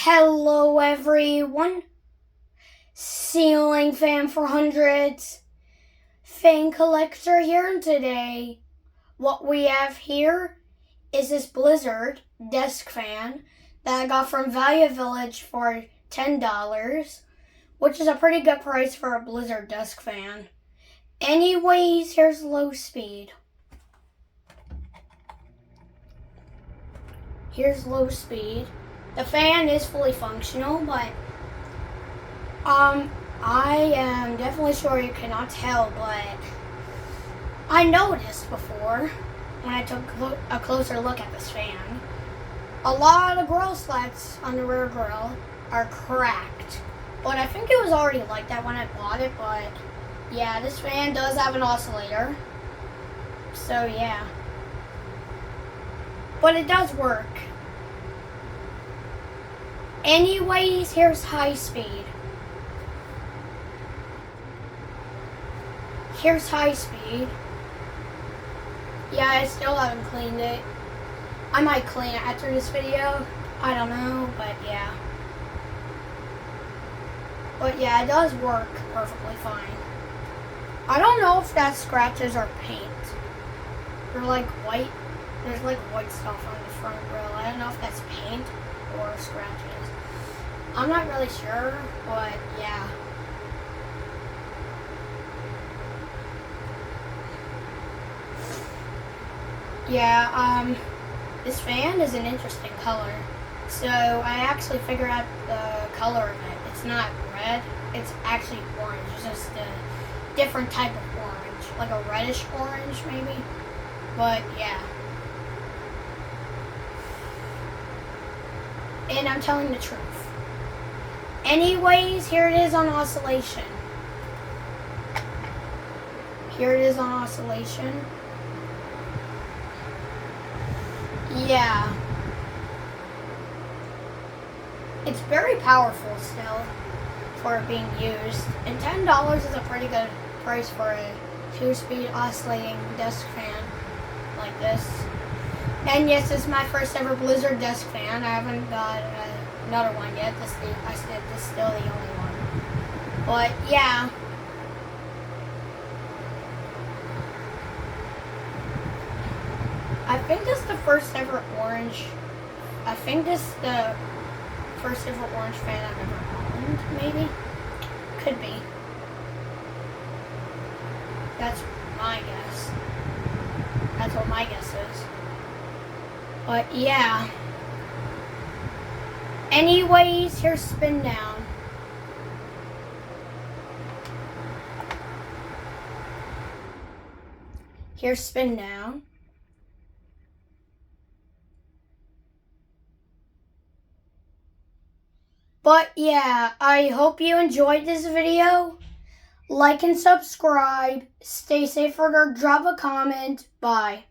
Hello everyone, Ceiling Fan for Hundreds, Fan Collector here, and today what we have here is this Blizzard desk fan that I got from Value Village for $10, which is a pretty good price for a Blizzard desk fan. Anyways, here's low speed. Here's low speed. The fan is fully functional, but I am definitely sure you cannot tell, but I noticed before when I took a closer look at this fan, a lot of grill slats on the rear grill are cracked. But I think it was already like that when I bought it, but yeah, this fan does have an oscillator. So yeah. But it does work. Anyways, here's high speed. Here's high speed. Yeah, I still haven't cleaned it. I might clean it after this video. I don't know, but yeah. But yeah, it does work perfectly fine. I don't know if that's scratches or paint. They're like white. There's like white stuff on the front grill. I don't know if that's paint or scratches. I'm not really sure, but yeah. Yeah, this fan is an interesting color. So I actually figured out the color of it. It's not red, it's actually orange. It's just a different type of orange, like a reddish orange maybe. But yeah. And I'm telling the truth. Anyways, here it is on oscillation. Here it is on oscillation. Yeah. It's very powerful still for it being used. And $10 is a pretty good price for a 2-speed oscillating desk fan like this. And yes, this is my first ever Blizzard desk fan. I haven't got another one yet. This is still the only one. But yeah. I think this is the first ever orange. I think this is the first ever orange fan I've ever owned, maybe. Could be. That's my guess. That's what my guess is. But yeah. Anyways, here's spin down. Here's spin down. But yeah, I hope you enjoyed this video. Like and subscribe. Stay safe or drop a comment. Bye.